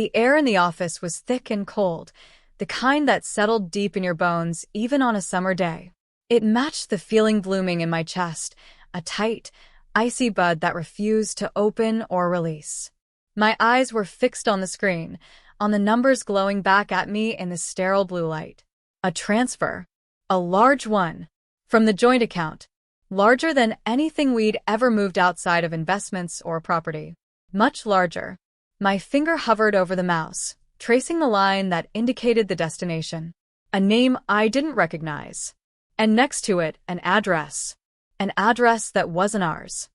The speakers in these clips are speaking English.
The air in the office was thick and cold, the kind that settled deep in your bones even on a summer day. It matched the feeling blooming in my chest, a tight, icy bud that refused to open or release. My eyes were fixed on the screen, on the numbers glowing back at me in the sterile blue light. A transfer. A large one. From the joint account. Larger than anything we'd ever moved outside of investments or property. Much larger. My finger hovered over the mouse, tracing the line that indicated the destination. A name I didn't recognize. And next to it, an address. An address that wasn't ours.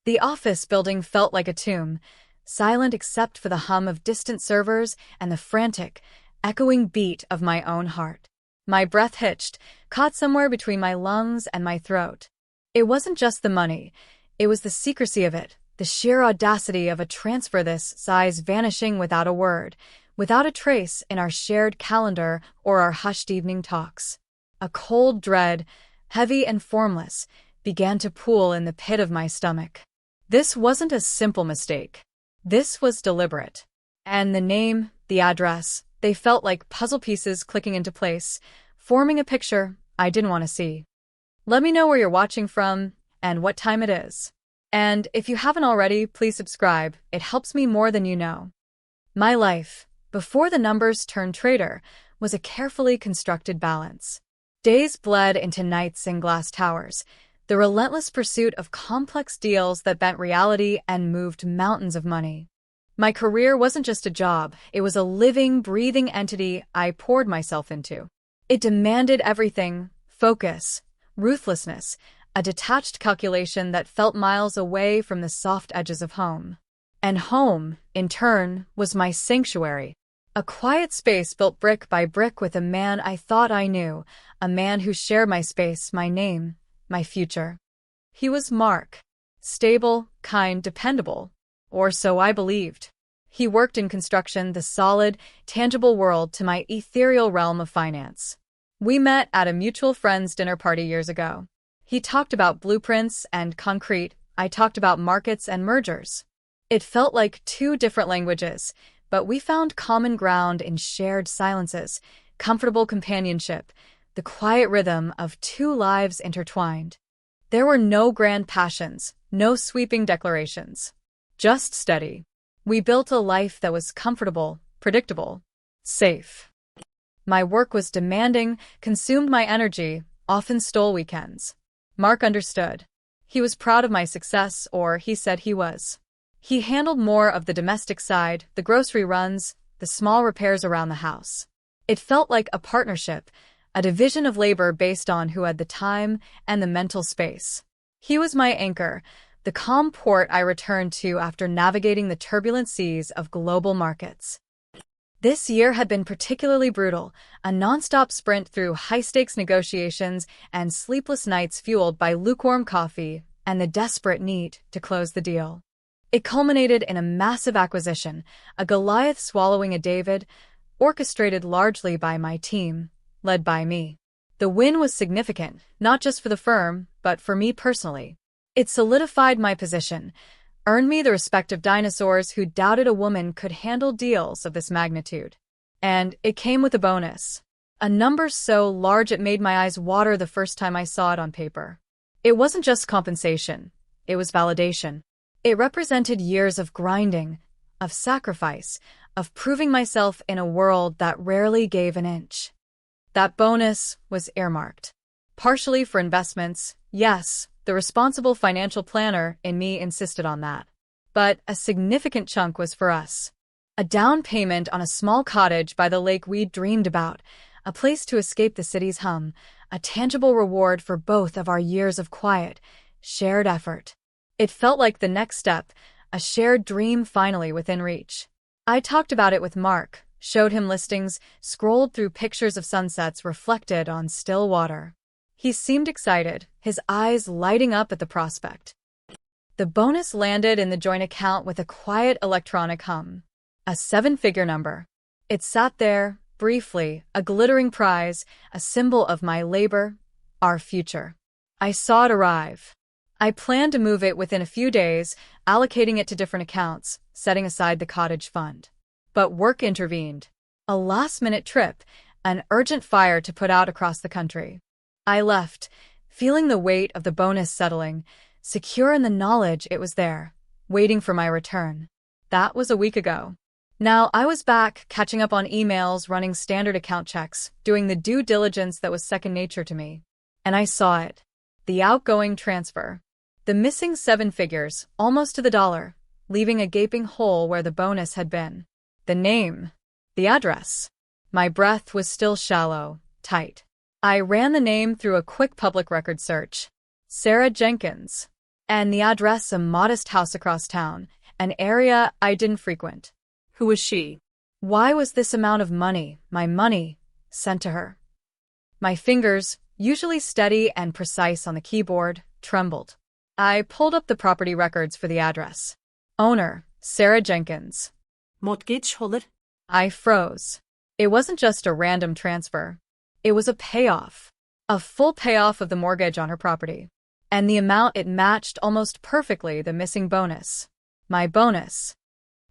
The office building felt like a tomb, silent except for the hum of distant servers and the frantic, echoing beat of my own heart. My breath hitched, caught somewhere between my lungs and my throat. It wasn't just the money, it was the secrecy of it, the sheer audacity of a transfer this size vanishing without a word, without a trace in our shared calendar or our hushed evening talks. A cold dread, heavy and formless, began to pool in the pit of my stomach. This wasn't a simple mistake. This was deliberate. And the name, the address, they felt like puzzle pieces clicking into place, forming a picture I didn't want to see. Let me know where you're watching from and what time it is. And if you haven't already, please subscribe. It helps me more than you know. My life, before the numbers turned traitor, was a carefully constructed balance. Days bled into nights in glass towers, the relentless pursuit of complex deals that bent reality and moved mountains of money. My career wasn't just a job, it was a living, breathing entity I poured myself into. It demanded everything: focus, ruthlessness, a detached calculation that felt miles away from the soft edges of home. And home, in turn, was my sanctuary. A quiet space built brick by brick with a man I thought I knew, a man who shared my space, my name, my future. He was Mark. Stable, kind, dependable. Or so I believed. He worked in construction, the solid, tangible world to my ethereal realm of finance. We met at a mutual friend's dinner party years ago. He talked about blueprints and concrete. I talked about markets and mergers. It felt like two different languages, but we found common ground in shared silences, comfortable companionship, the quiet rhythm of two lives intertwined. There were no grand passions, no sweeping declarations. Just steady. We built a life that was comfortable, predictable, safe. My work was demanding, consumed my energy, often stole weekends. Mark understood. He was proud of my success, or he said he was. He handled more of the domestic side, the grocery runs, the small repairs around the house. It felt like a partnership, a division of labor based on who had the time and the mental space. He was my anchor, the calm port I returned to after navigating the turbulent seas of global markets. This year had been particularly brutal, a nonstop sprint through high-stakes negotiations and sleepless nights fueled by lukewarm coffee and the desperate need to close the deal. It culminated in a massive acquisition, a Goliath swallowing a David, orchestrated largely by my team, led by me. The win was significant, not just for the firm, but for me personally. It solidified my position, earned me the respect of dinosaurs who doubted a woman could handle deals of this magnitude. And it came with a bonus. A number so large it made my eyes water the first time I saw it on paper. It wasn't just compensation, it was validation. It represented years of grinding, of sacrifice, of proving myself in a world that rarely gave an inch. That bonus was earmarked. Partially for investments, yes, the responsible financial planner in me insisted on that. But a significant chunk was for us. A down payment on a small cottage by the lake we'd dreamed about, a place to escape the city's hum, a tangible reward for both of our years of quiet, shared effort. It felt like the next step, a shared dream finally within reach. I talked about it with Mark, showed him listings, scrolled through pictures of sunsets reflected on still water. He seemed excited, his eyes lighting up at the prospect. The bonus landed in the joint account with a quiet electronic hum. A 7-figure number. It sat there, briefly, a glittering prize, a symbol of my labor, our future. I saw it arrive. I planned to move it within a few days, allocating it to different accounts, setting aside the cottage fund. But work intervened. A last-minute trip, an urgent fire to put out across the country. I left, feeling the weight of the bonus settling, secure in the knowledge it was there, waiting for my return. That was a week ago. Now I was back, catching up on emails, running standard account checks, doing the due diligence that was second nature to me. And I saw it. The outgoing transfer. The missing 7 figures, almost to the dollar, leaving a gaping hole where the bonus had been. The name. The address. My breath was still shallow, tight. I ran the name through a quick public record search. Sarah Jenkins. And the address, a modest house across town, an area I didn't frequent. Who was she? Why was this amount of money, my money, sent to her? My fingers, usually steady and precise on the keyboard, trembled. I pulled up the property records for the address. Owner, Sarah Jenkins. Mortgage holder? I froze. It wasn't just a random transfer. It was a payoff. A full payoff of the mortgage on her property. And the amount it matched almost perfectly the missing bonus. My bonus.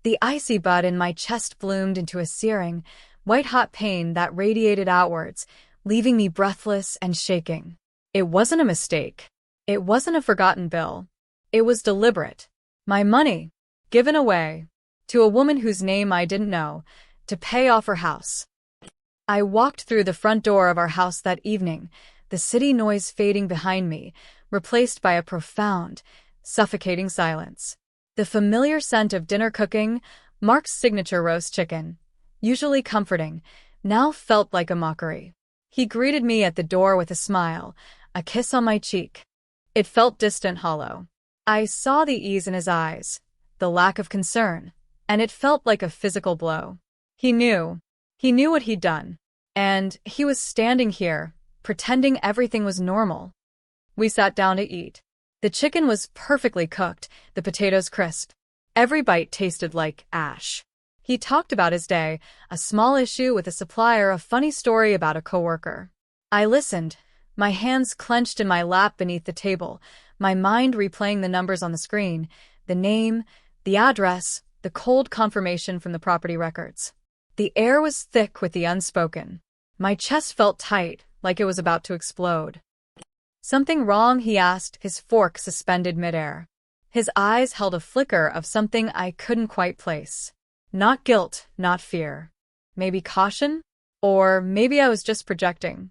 The icy bud in my chest bloomed into a searing, white-hot pain that radiated outwards, leaving me breathless and shaking. It wasn't a mistake. It wasn't a forgotten bill. It was deliberate. My money, given away, to a woman whose name I didn't know, to pay off her house. I walked through the front door of our house that evening, the city noise fading behind me, replaced by a profound, suffocating silence. The familiar scent of dinner cooking, Mark's signature roast chicken, usually comforting, now felt like a mockery. He greeted me at the door with a smile, a kiss on my cheek. It felt distant, hollow. I saw the ease in his eyes, the lack of concern, and it felt like a physical blow. He knew what he'd done, and he was standing here, pretending everything was normal. We sat down to eat. The chicken was perfectly cooked, the potatoes crisp. Every bite tasted like ash. He talked about his day, a small issue with a supplier, a funny story about a coworker. I listened, my hands clenched in my lap beneath the table, my mind replaying the numbers on the screen, the name, the address, the cold confirmation from the property records. The air was thick with the unspoken. My chest felt tight, like it was about to explode. Something wrong, he asked, his fork suspended midair. His eyes held a flicker of something I couldn't quite place. Not guilt, not fear. Maybe caution? Or maybe I was just projecting.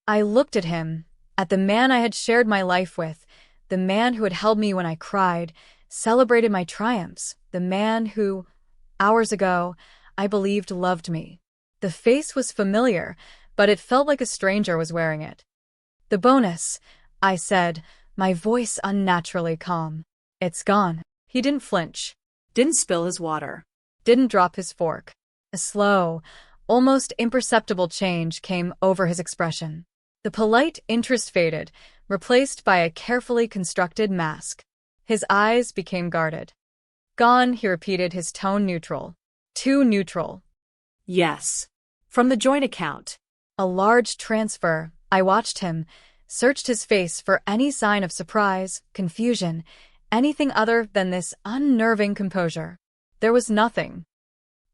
I looked at him, at the man I had shared my life with, the man who had held me when I cried, celebrated my triumphs, the man who, hours ago, I believed loved me. The face was familiar, but it felt like a stranger was wearing it. The bonus, I said, my voice unnaturally calm. It's gone. He didn't flinch. Didn't spill his water. Didn't drop his fork. A slow, almost imperceptible change came over his expression. The polite interest faded, replaced by a carefully constructed mask. His eyes became guarded. Gone, he repeated, his tone neutral. Too neutral. Yes. From the joint account. A large transfer. I watched him, searched his face for any sign of surprise, confusion, anything other than this unnerving composure. There was nothing.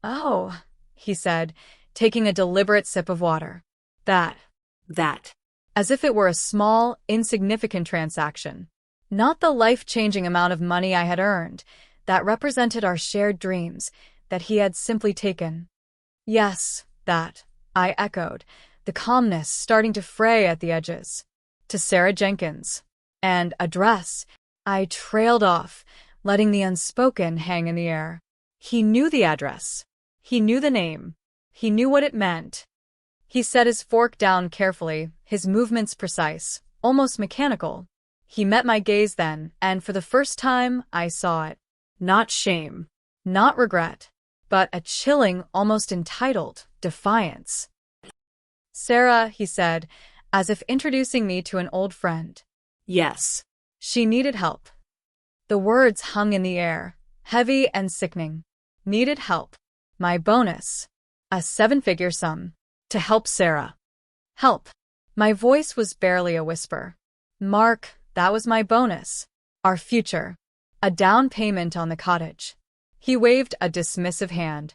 Oh, he said, taking a deliberate sip of water. That. As if it were a small, insignificant transaction. Not the life-changing amount of money I had earned, that represented our shared dreams, that he had simply taken. Yes, that, I echoed, the calmness starting to fray at the edges. To Sarah Jenkins. And address. I trailed off, letting the unspoken hang in the air. He knew the address. He knew the name. He knew what it meant. He set his fork down carefully, his movements precise, almost mechanical. He met my gaze then, and for the first time, I saw it. Not shame. Not regret. But a chilling, almost entitled, defiance. Sarah, he said, as if introducing me to an old friend. Yes. She needed help. The words hung in the air, heavy and sickening. Needed help. My bonus. A 7-figure sum. To help Sarah. Help. My voice was barely a whisper. Mark, that was my bonus. Our future. A down payment on the cottage. He waved a dismissive hand.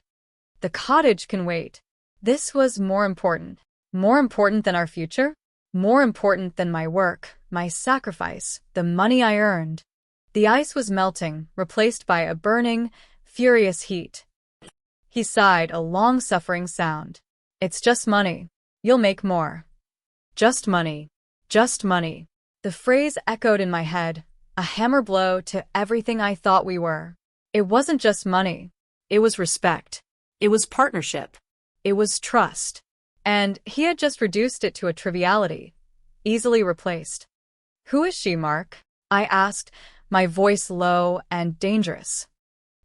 The cottage can wait. This was more important. More important than our future? More important than my work, my sacrifice, the money I earned. The ice was melting, replaced by a burning, furious heat. He sighed, a long-suffering sound. It's just money. You'll make more. Just money. Just money. The phrase echoed in my head, a hammer blow to everything I thought we were. It wasn't just money. It was respect. It was partnership. It was trust. And he had just reduced it to a triviality, easily replaced. Who is she, Mark? I asked, my voice low and dangerous.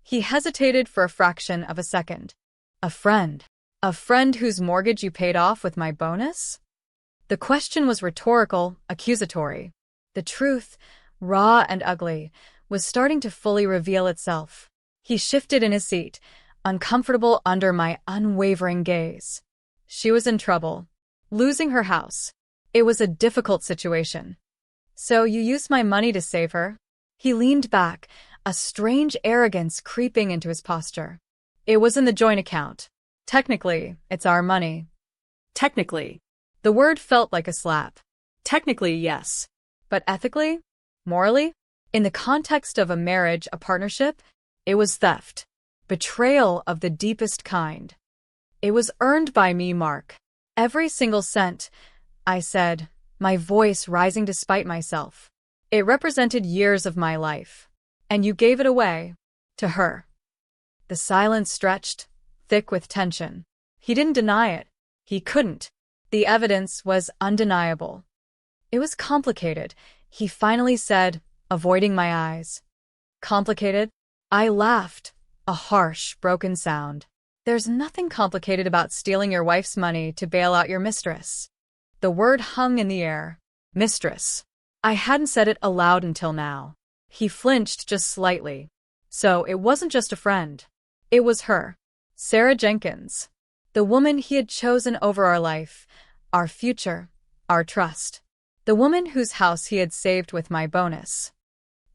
He hesitated for a fraction of a second. A friend. A friend whose mortgage you paid off with my bonus? The question was rhetorical, accusatory. The truth, raw and ugly, was starting to fully reveal itself. He shifted in his seat, uncomfortable under my unwavering gaze. She was in trouble. Losing her house. It was a difficult situation. So you used my money to save her? He leaned back, a strange arrogance creeping into his posture. It was in the joint account. Technically, it's our money. Technically. The word felt like a slap. Technically, yes. But ethically? Morally? In the context of a marriage, a partnership? It was theft. Betrayal of the deepest kind. It was earned by me, Mark. Every single cent, I said, my voice rising despite myself. It represented years of my life. And you gave it away. To her. The silence stretched, thick with tension. He didn't deny it. He couldn't. The evidence was undeniable. It was complicated, he finally said, avoiding my eyes. Complicated? I laughed, a harsh, broken sound. There's nothing complicated about stealing your wife's money to bail out your mistress. The word hung in the air. Mistress. I hadn't said it aloud until now. He flinched just slightly. So it wasn't just a friend. It was her. Sarah Jenkins. The woman he had chosen over our life, our future, our trust. The woman whose house he had saved with my bonus.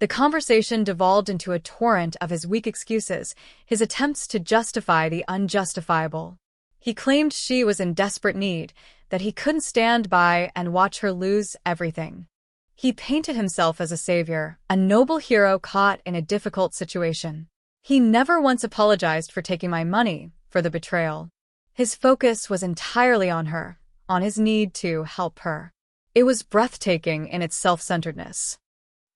The conversation devolved into a torrent of his weak excuses, his attempts to justify the unjustifiable. He claimed she was in desperate need, that he couldn't stand by and watch her lose everything. He painted himself as a savior, a noble hero caught in a difficult situation. He never once apologized for taking my money, for the betrayal. His focus was entirely on her, on his need to help her. It was breathtaking in its self-centeredness.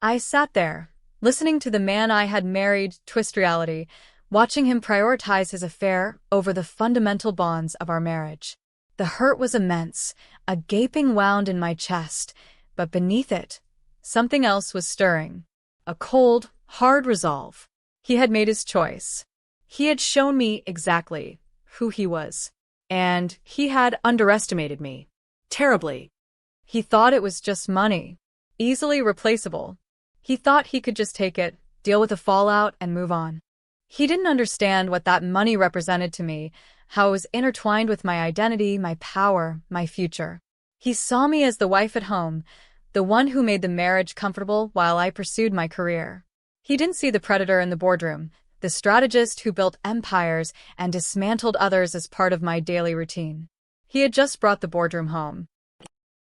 I sat there, listening to the man I had married twist reality, watching him prioritize his affair over the fundamental bonds of our marriage. The hurt was immense, a gaping wound in my chest, but beneath it, something else was stirring. A cold, hard resolve. He had made his choice. He had shown me exactly who he was. And he had underestimated me. Terribly. He thought it was just money. Easily replaceable. He thought he could just take it, deal with the fallout, and move on. He didn't understand what that money represented to me, how it was intertwined with my identity, my power, my future. He saw me as the wife at home, the one who made the marriage comfortable while I pursued my career. He didn't see the predator in the boardroom, the strategist who built empires and dismantled others as part of my daily routine. He had just brought the boardroom home.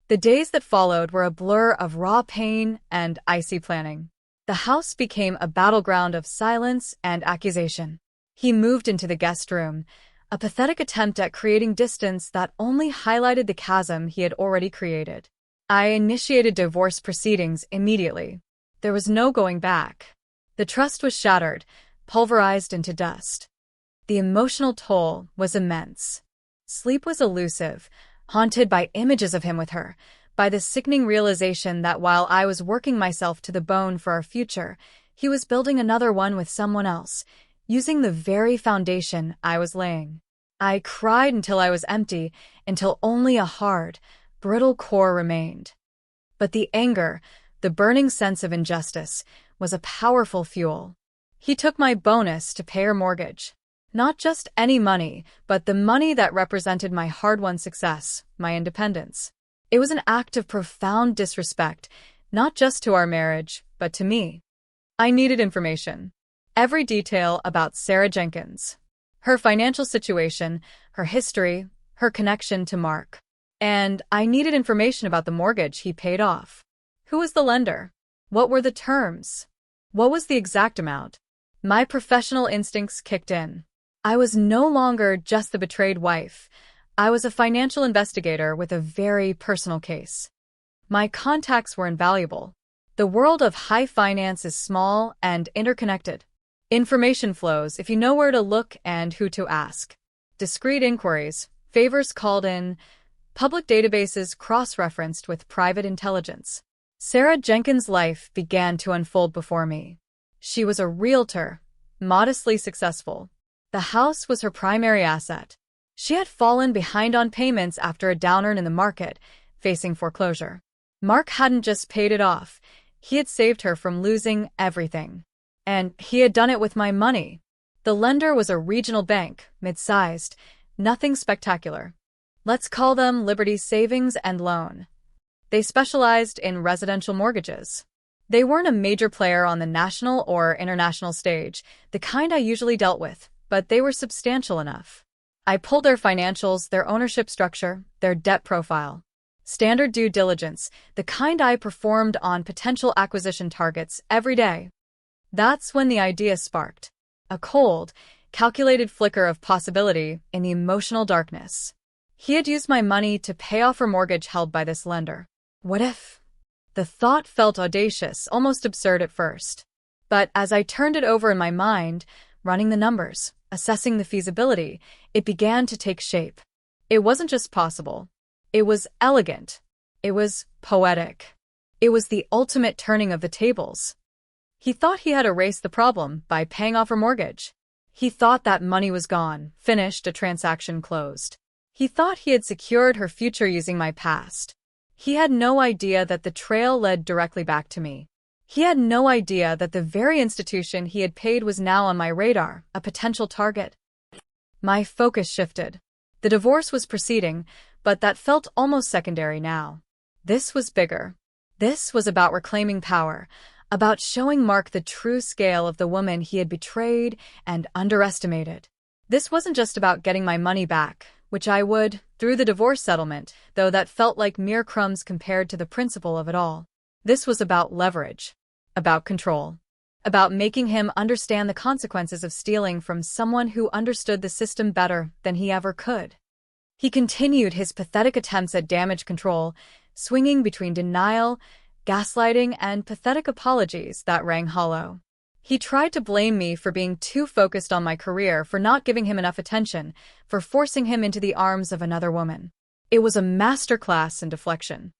The days that followed were a blur of raw pain and icy planning. The house became a battleground of silence and accusation. He moved into the guest room, a pathetic attempt at creating distance that only highlighted the chasm he had already created. I initiated divorce proceedings immediately. There was no going back. The trust was shattered, pulverized into dust. The emotional toll was immense. Sleep was elusive, haunted by images of him with her, by the sickening realization that while I was working myself to the bone for our future, he was building another one with someone else, using the very foundation I was laying. I cried until I was empty, until only a hard, brittle core remained. But the anger, the burning sense of injustice, was a powerful fuel. He took my bonus to pay her mortgage. Not just any money, but the money that represented my hard-won success, my independence. It was an act of profound disrespect, not just to our marriage, but to me. I needed information. Every detail about Sarah Jenkins. Her financial situation, her history, her connection to Mark. And I needed information about the mortgage he paid off. Who was the lender? What were the terms? What was the exact amount? My professional instincts kicked in. I was no longer just the betrayed wife. I was a financial investigator with a very personal case. My contacts were invaluable. The world of high finance is small and interconnected. Information flows if you know where to look and who to ask. Discreet inquiries, favors called in, public databases cross-referenced with private intelligence. Sarah Jenkins' life began to unfold before me. She was a realtor, modestly successful. The house was her primary asset. She had fallen behind on payments after a downturn in the market, facing foreclosure. Mark hadn't just paid it off. He had saved her from losing everything. And he had done it with my money. The lender was a regional bank, mid-sized, nothing spectacular. Let's call them Liberty Savings and Loan. They specialized in residential mortgages. They weren't a major player on the national or international stage, the kind I usually dealt with, but they were substantial enough. I pulled their financials, their ownership structure, their debt profile. Standard due diligence, the kind I performed on potential acquisition targets every day. That's when the idea sparked. A cold, calculated flicker of possibility in the emotional darkness. He had used my money to pay off her mortgage held by this lender. What if? The thought felt audacious, almost absurd at first. But as I turned it over in my mind, running the numbers, assessing the feasibility, it began to take shape. It wasn't just possible. It was elegant. It was poetic. It was the ultimate turning of the tables. He thought he had erased the problem by paying off her mortgage. He thought that money was gone, finished, a transaction closed. He thought he had secured her future using my past. He had no idea that the trail led directly back to me. He had no idea that the very institution he had paid was now on my radar, a potential target. My focus shifted. The divorce was proceeding, but that felt almost secondary now. This was bigger. This was about reclaiming power, about showing Mark the true scale of the woman he had betrayed and underestimated. This wasn't just about getting my money back, which I would, through the divorce settlement, though that felt like mere crumbs compared to the principle of it all. This was about leverage, about control, about making him understand the consequences of stealing from someone who understood the system better than he ever could. He continued his pathetic attempts at damage control, swinging between denial, gaslighting, and pathetic apologies that rang hollow. He tried to blame me for being too focused on my career, for not giving him enough attention, for forcing him into the arms of another woman. It was a masterclass in deflection.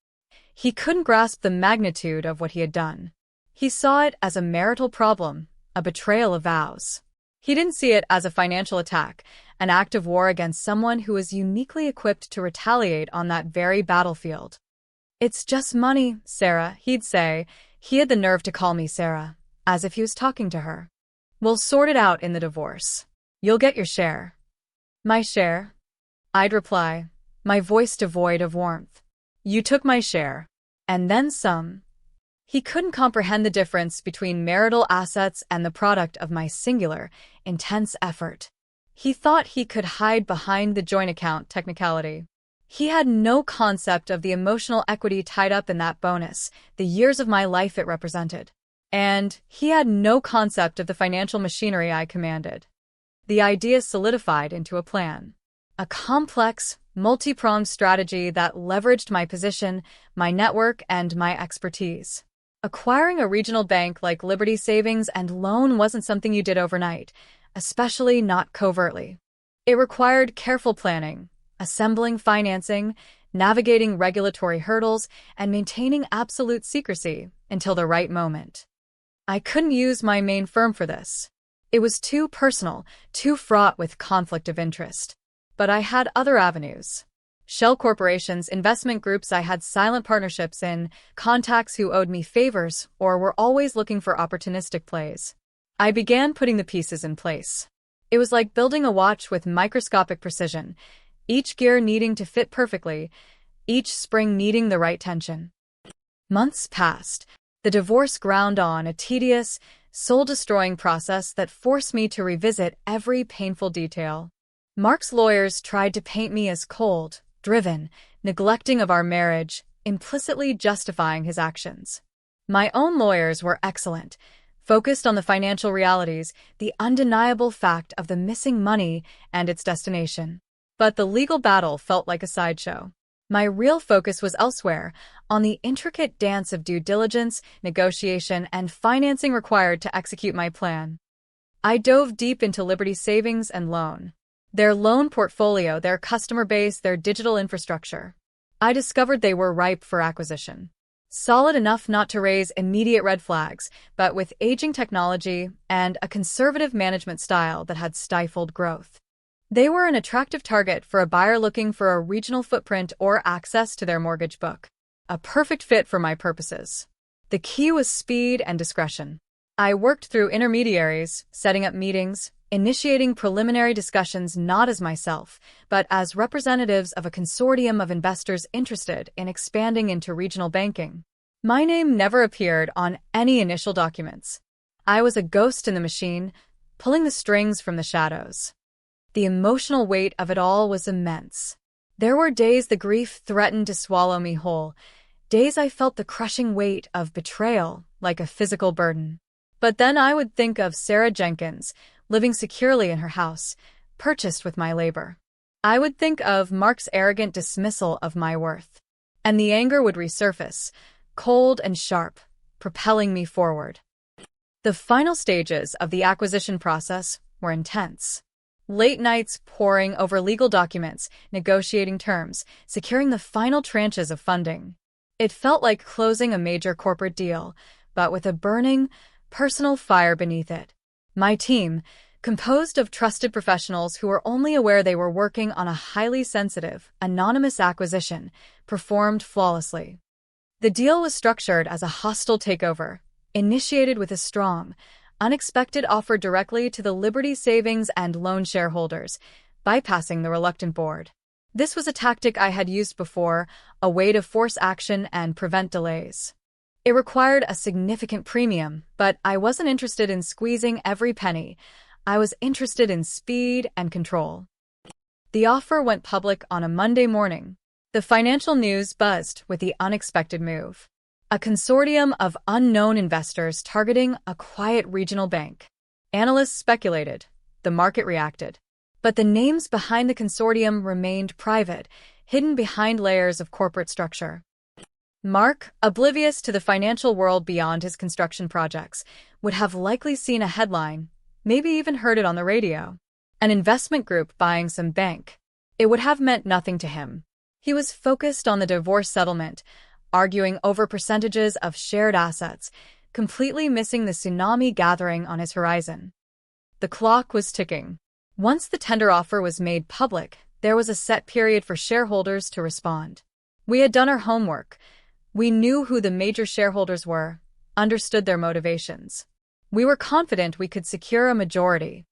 He couldn't grasp the magnitude of what he had done. He saw it as a marital problem, a betrayal of vows. He didn't see it as a financial attack, an act of war against someone who was uniquely equipped to retaliate on that very battlefield. "It's just money, Sarah," he'd say. He had the nerve to call me Sarah, as if he was talking to her. "We'll sort it out in the divorce. You'll get your share." "My share?" I'd reply, my voice devoid of warmth. "You took my share. And then some." He couldn't comprehend the difference between marital assets and the product of my singular, intense effort. He thought he could hide behind the joint account technicality. He had no concept of the emotional equity tied up in that bonus, the years of my life it represented. And he had no concept of the financial machinery I commanded. The idea solidified into a plan. A complex, multi-pronged strategy that leveraged my position, my network, and my expertise. Acquiring a regional bank like Liberty Savings and Loan wasn't something you did overnight, especially not covertly. It required careful planning, assembling financing, navigating regulatory hurdles, and maintaining absolute secrecy until the right moment. I couldn't use my main firm for this. It was too personal, too fraught with conflict of interest. But I had other avenues. Shell corporations, investment groups I had silent partnerships in, contacts who owed me favors or were always looking for opportunistic plays. I began putting the pieces in place. It was like building a watch with microscopic precision, each gear needing to fit perfectly, each spring needing the right tension. Months passed. The divorce ground on, a tedious, soul-destroying process that forced me to revisit every painful detail. Mark's lawyers tried to paint me as cold, driven, neglecting of our marriage, implicitly justifying his actions. My own lawyers were excellent, focused on the financial realities, the undeniable fact of the missing money and its destination. But the legal battle felt like a sideshow. My real focus was elsewhere, on the intricate dance of due diligence, negotiation, and financing required to execute my plan. I dove deep into Liberty Savings and Loan. Their loan portfolio, their customer base, their digital infrastructure. I discovered they were ripe for acquisition. Solid enough not to raise immediate red flags, but with aging technology and a conservative management style that had stifled growth. They were an attractive target for a buyer looking for a regional footprint or access to their mortgage book. A perfect fit for my purposes. The key was speed and discretion. I worked through intermediaries, setting up meetings, initiating preliminary discussions not as myself, but as representatives of a consortium of investors interested in expanding into regional banking. My name never appeared on any initial documents. I was a ghost in the machine, pulling the strings from the shadows. The emotional weight of it all was immense. There were days the grief threatened to swallow me whole, days I felt the crushing weight of betrayal like a physical burden. But then I would think of Sarah Jenkins, living securely in her house, purchased with my labor. I would think of Mark's arrogant dismissal of my worth. And the anger would resurface, cold and sharp, propelling me forward. The final stages of the acquisition process were intense. Late nights poring over legal documents, negotiating terms, securing the final tranches of funding. It felt like closing a major corporate deal, but with a burning, personal fire beneath it. My team, composed of trusted professionals who were only aware they were working on a highly sensitive, anonymous acquisition, performed flawlessly. The deal was structured as a hostile takeover, initiated with a strong, unexpected offer directly to the Liberty Savings and Loan shareholders, bypassing the reluctant board. This was a tactic I had used before, a way to force action and prevent delays. It required a significant premium, but I wasn't interested in squeezing every penny. I was interested in speed and control. The offer went public on a Monday morning. The financial news buzzed with the unexpected move. A consortium of unknown investors targeting a quiet regional bank. Analysts speculated. The market reacted. But the names behind the consortium remained private, hidden behind layers of corporate structure. Mark, oblivious to the financial world beyond his construction projects, would have likely seen a headline, maybe even heard it on the radio. An investment group buying some bank. It would have meant nothing to him. He was focused on the divorce settlement, arguing over percentages of shared assets, completely missing the tsunami gathering on his horizon. The clock was ticking. Once the tender offer was made public, there was a set period for shareholders to respond. We had done our homework. We knew who the major shareholders were, understood their motivations. We were confident we could secure a majority.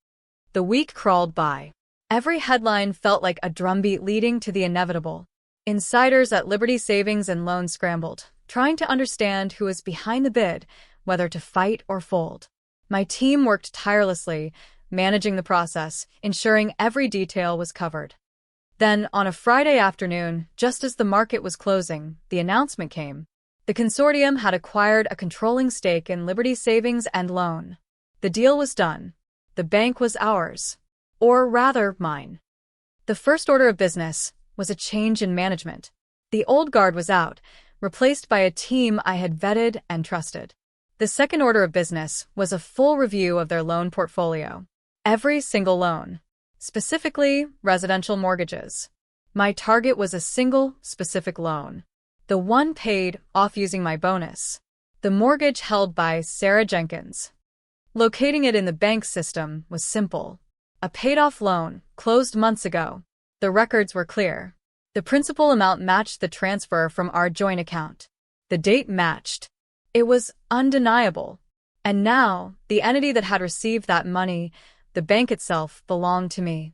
The week crawled by. Every headline felt like a drumbeat leading to the inevitable. Insiders at Liberty Savings and Loan scrambled, trying to understand who was behind the bid, whether to fight or fold. My team worked tirelessly, managing the process, ensuring every detail was covered. Then, on a Friday afternoon, just as the market was closing, the announcement came. The consortium had acquired a controlling stake in Liberty Savings and Loan. The deal was done. The bank was ours. Or rather, mine. The first order of business was a change in management. The old guard was out, replaced by a team I had vetted and trusted. The second order of business was a full review of their loan portfolio. Every single loan. Specifically, residential mortgages. My target was a single, specific loan. The one paid off using my bonus. The mortgage held by Sarah Jenkins. Locating it in the bank system was simple. A paid-off loan, closed months ago. The records were clear. The principal amount matched the transfer from our joint account. The date matched. It was undeniable. And now, the entity that had received that money, the bank itself, belonged to me.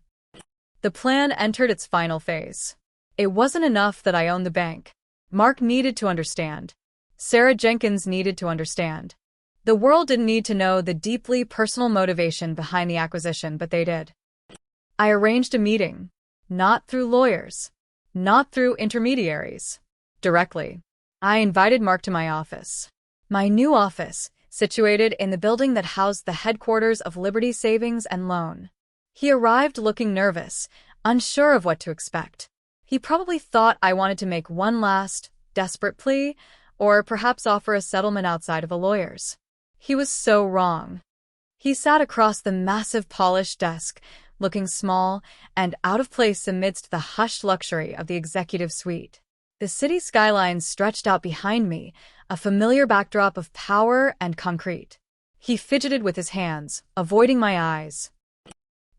The plan entered its final phase. It wasn't enough that I owned the bank. Mark needed to understand. Sarah Jenkins needed to understand. The world didn't need to know the deeply personal motivation behind the acquisition, but they did. I arranged a meeting, not through lawyers, not through intermediaries. Directly. I invited Mark to my office. My new office, situated in the building that housed the headquarters of Liberty Savings and Loan. He arrived looking nervous, unsure of what to expect. He probably thought I wanted to make one last, desperate plea, or perhaps offer a settlement outside of a lawyer's. He was so wrong. He sat across the massive polished desk, looking small and out of place amidst the hushed luxury of the executive suite. The city skyline stretched out behind me, a familiar backdrop of power and concrete. He fidgeted with his hands, avoiding my eyes.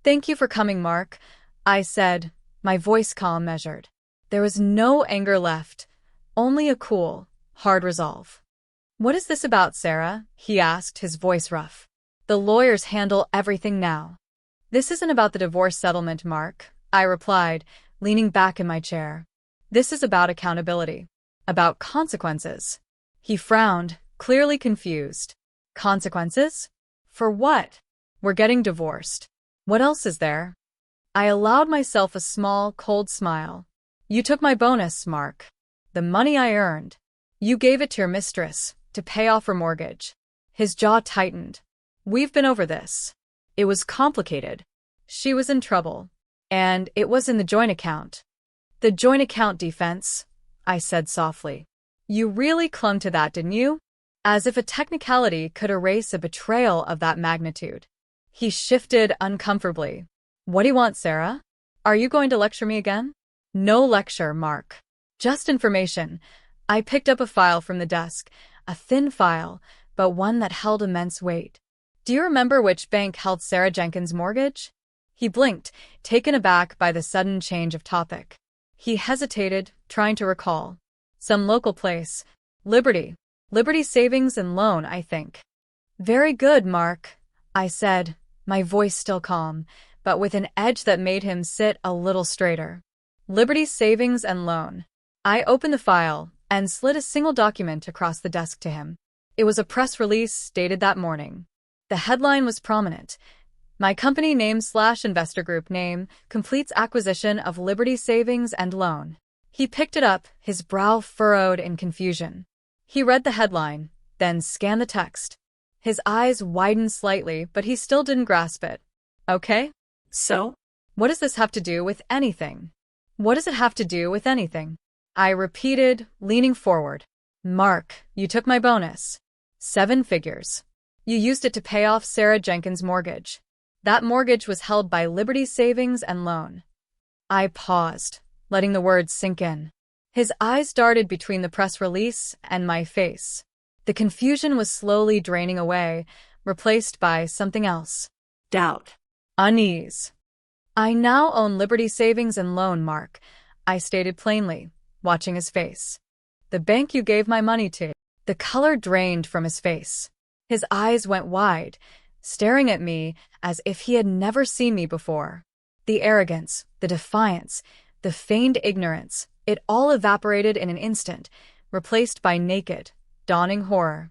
"Thank you for coming, Mark," I said, my voice calm measured. There was no anger left, only a cool, hard resolve. "What is this about, Sarah?" he asked, his voice rough. "The lawyers handle everything now." "This isn't about the divorce settlement, Mark," I replied, leaning back in my chair. "This is about accountability, about consequences." He frowned, clearly confused. "Consequences? For what?" "We're getting divorced. What else is there?" I allowed myself a small, cold smile. "You took my bonus, Mark. The money I earned. You gave it to your mistress to pay off her mortgage." His jaw tightened. "We've been over this. It was complicated. She was in trouble. And it was in the joint account." "The joint account defense," I said softly. "You really clung to that, didn't you? As if a technicality could erase a betrayal of that magnitude." He shifted uncomfortably. "What do you want, Sarah? Are you going to lecture me again?" "No lecture, Mark. Just information." I picked up a file from the desk, a thin file, but one that held immense weight. "Do you remember which bank held Sarah Jenkins' mortgage?" He blinked, taken aback by the sudden change of topic. He hesitated, trying to recall. "Some local place. Liberty. Liberty Savings and Loan, I think." "Very good, Mark," I said, my voice still calm, but with an edge that made him sit a little straighter. "Liberty Savings and Loan." I opened the file and slid a single document across the desk to him. It was a press release dated that morning. The headline was prominent. "My company name/investor group name completes acquisition of Liberty Savings and Loan." He picked it up, his brow furrowed in confusion. He read the headline, then scanned the text. His eyes widened slightly, but he still didn't grasp it. "Okay. So? What does this have to do with anything?" "What does it have to do with anything?" I repeated, leaning forward. "Mark, you took my bonus. 7 figures. You used it to pay off Sarah Jenkins' mortgage. That mortgage was held by Liberty Savings and Loan." I paused, letting the words sink in. His eyes darted between the press release and my face. The confusion was slowly draining away, replaced by something else. Doubt. Unease. "I now own Liberty Savings and Loan, Mark," I stated plainly, watching his face. "The bank you gave my money to." The color drained from his face. His eyes went wide, staring at me as if he had never seen me before. The arrogance, the defiance, the feigned ignorance, it all evaporated in an instant, replaced by naked, dawning horror.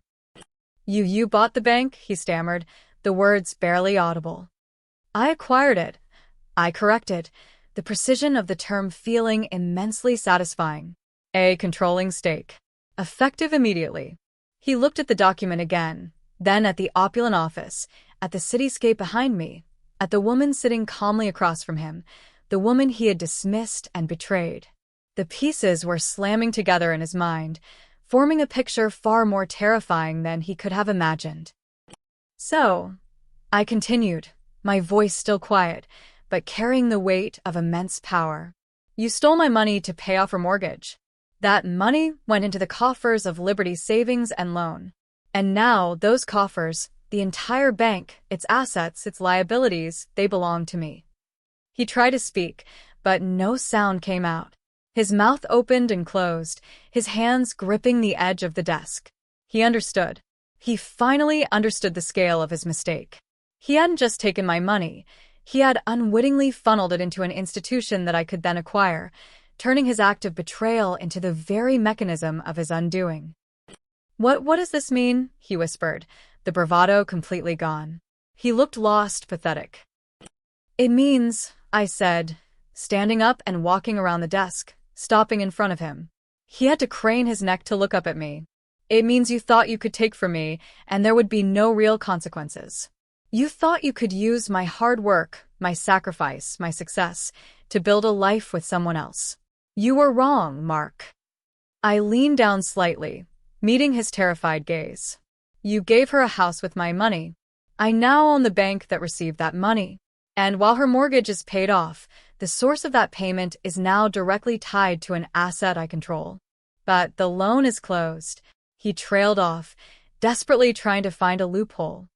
You bought the bank?" he stammered, the words barely audible. "I acquired it," I corrected, the precision of the term feeling immensely satisfying. "A controlling stake. Effective immediately." He looked at the document again, then at the opulent office, at the cityscape behind me, at the woman sitting calmly across from him, the woman he had dismissed and betrayed. The pieces were slamming together in his mind, forming a picture far more terrifying than he could have imagined. "So," I continued, my voice still quiet, but carrying the weight of immense power, "you stole my money to pay off her mortgage. That money went into the coffers of Liberty Savings and Loan. And now those coffers, the entire bank, its assets, its liabilities, they belong to me." He tried to speak, but no sound came out. His mouth opened and closed, his hands gripping the edge of the desk. He understood. He finally understood the scale of his mistake. He hadn't just taken my money. He had unwittingly funneled it into an institution that I could then acquire, turning his act of betrayal into the very mechanism of his undoing. What does this mean?" he whispered, the bravado completely gone. He looked lost, pathetic. "It means," I said, standing up and walking around the desk, stopping in front of him. He had to crane his neck to look up at me. "It means you thought you could take from me, and there would be no real consequences. You thought you could use my hard work, my sacrifice, my success, to build a life with someone else. You were wrong, Mark." I leaned down slightly, meeting his terrified gaze. "You gave her a house with my money. I now own the bank that received that money. And while her mortgage is paid off, the source of that payment is now directly tied to an asset I control. But the loan is closed." He trailed off, desperately trying to find a loophole.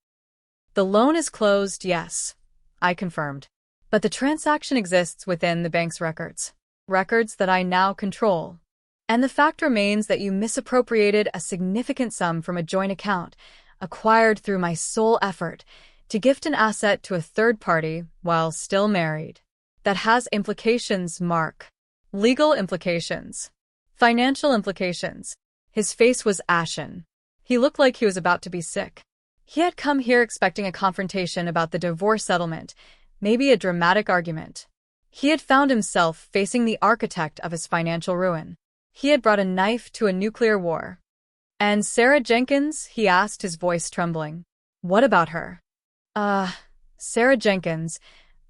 "The loan is closed, yes," I confirmed. "But the transaction exists within the bank's records. Records that I now control. And the fact remains that you misappropriated a significant sum from a joint account, acquired through my sole effort, to gift an asset to a third party while still married. That has implications, Mark. Legal implications. Financial implications." His face was ashen. He looked like he was about to be sick. He had come here expecting a confrontation about the divorce settlement, maybe a dramatic argument. He had found himself facing the architect of his financial ruin. He had brought a knife to a nuclear war. "And Sarah Jenkins?" he asked, his voice trembling. "What about her?" Sarah Jenkins,"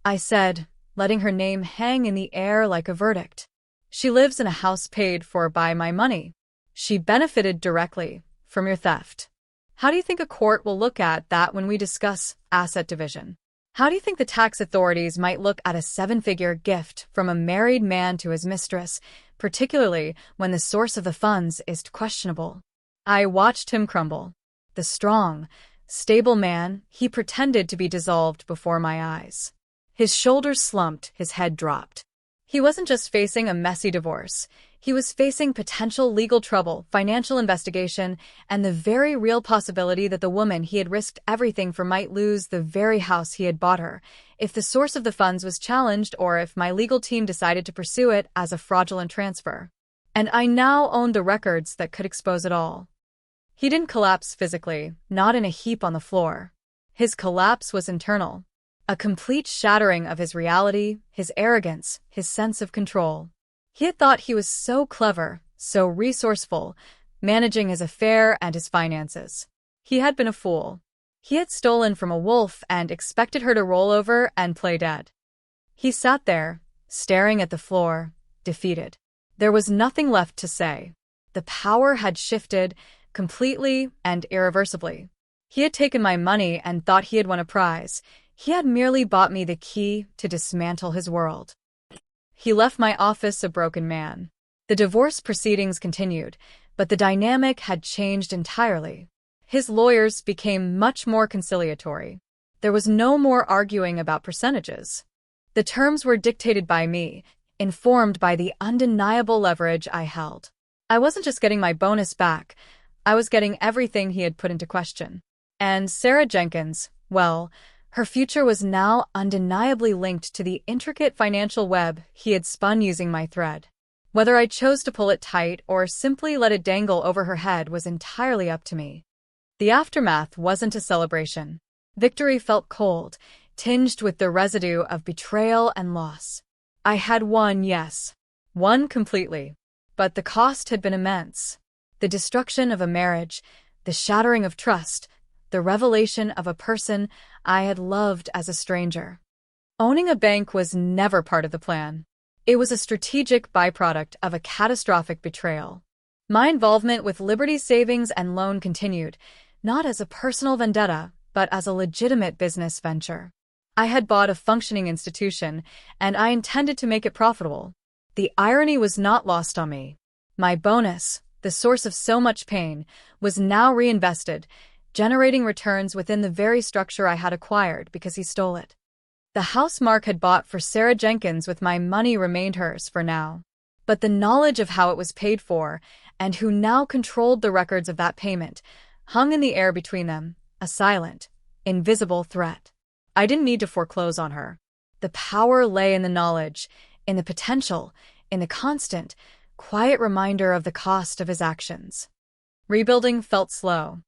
I said, letting her name hang in the air like a verdict. "She lives in a house paid for by my money. She benefited directly from your theft. How do you think a court will look at that when we discuss asset division? How do you think the tax authorities might look at a 7-figure gift from a married man to his mistress, particularly when the source of the funds is questionable?" I watched him crumble. The strong, stable man he pretended to be dissolved before my eyes. His shoulders slumped, his head dropped. He wasn't just facing a messy divorce. He was facing potential legal trouble, financial investigation, and the very real possibility that the woman he had risked everything for might lose the very house he had bought her, if the source of the funds was challenged or if my legal team decided to pursue it as a fraudulent transfer. And I now owned the records that could expose it all. He didn't collapse physically, not in a heap on the floor. His collapse was internal. A complete shattering of his reality, his arrogance, his sense of control. He had thought he was so clever, so resourceful, managing his affair and his finances. He had been a fool. He had stolen from a wolf and expected her to roll over and play dead. He sat there, staring at the floor, defeated. There was nothing left to say. The power had shifted, completely and irreversibly. He had taken my money and thought he had won a prize. He had merely bought me the key to dismantle his world. He left my office a broken man. The divorce proceedings continued, but the dynamic had changed entirely. His lawyers became much more conciliatory. There was no more arguing about percentages. The terms were dictated by me, informed by the undeniable leverage I held. I wasn't just getting my bonus back, I was getting everything he had put into question. And Sarah Jenkins, well, her future was now undeniably linked to the intricate financial web he had spun using my thread. Whether I chose to pull it tight or simply let it dangle over her head was entirely up to me. The aftermath wasn't a celebration. Victory felt cold, tinged with the residue of betrayal and loss. I had won, yes. Won completely. But the cost had been immense. The destruction of a marriage, the shattering of trust, the revelation of a person I had loved as a stranger. Owning a bank was never part of the plan. It was a strategic byproduct of a catastrophic betrayal. My involvement with Liberty Savings and Loan continued, not as a personal vendetta, but as a legitimate business venture. I had bought a functioning institution, and I intended to make it profitable. The irony was not lost on me. My bonus, the source of so much pain, was now reinvested, generating returns within the very structure I had acquired because he stole it. The house Mark had bought for Sarah Jenkins with my money remained hers for now. But the knowledge of how it was paid for, and who now controlled the records of that payment, hung in the air between them, a silent, invisible threat. I didn't need to foreclose on her. The power lay in the knowledge, in the potential, in the constant, quiet reminder of the cost of his actions. Rebuilding felt slow.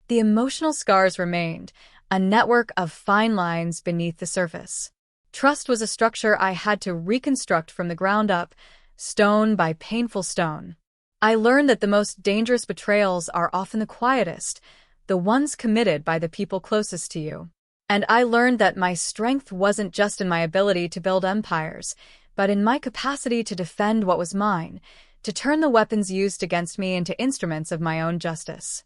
The emotional scars remained, a network of fine lines beneath the surface. Trust was a structure I had to reconstruct from the ground up, stone by painful stone. I learned that the most dangerous betrayals are often the quietest, the ones committed by the people closest to you. And I learned that my strength wasn't just in my ability to build empires, but in my capacity to defend what was mine, to turn the weapons used against me into instruments of my own justice.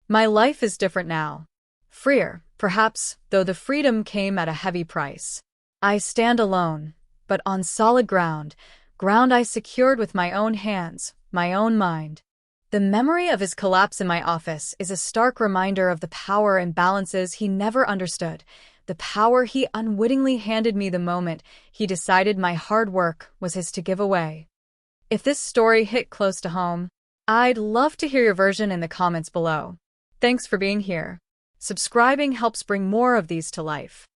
My life is different now. Freer, perhaps, though the freedom came at a heavy price. I stand alone, but on solid ground, ground I secured with my own hands, my own mind. The memory of his collapse in my office is a stark reminder of the power imbalances he never understood, the power he unwittingly handed me the moment he decided my hard work was his to give away. If this story hit close to home, I'd love to hear your version in the comments below. Thanks for being here. Subscribing helps bring more of these to life.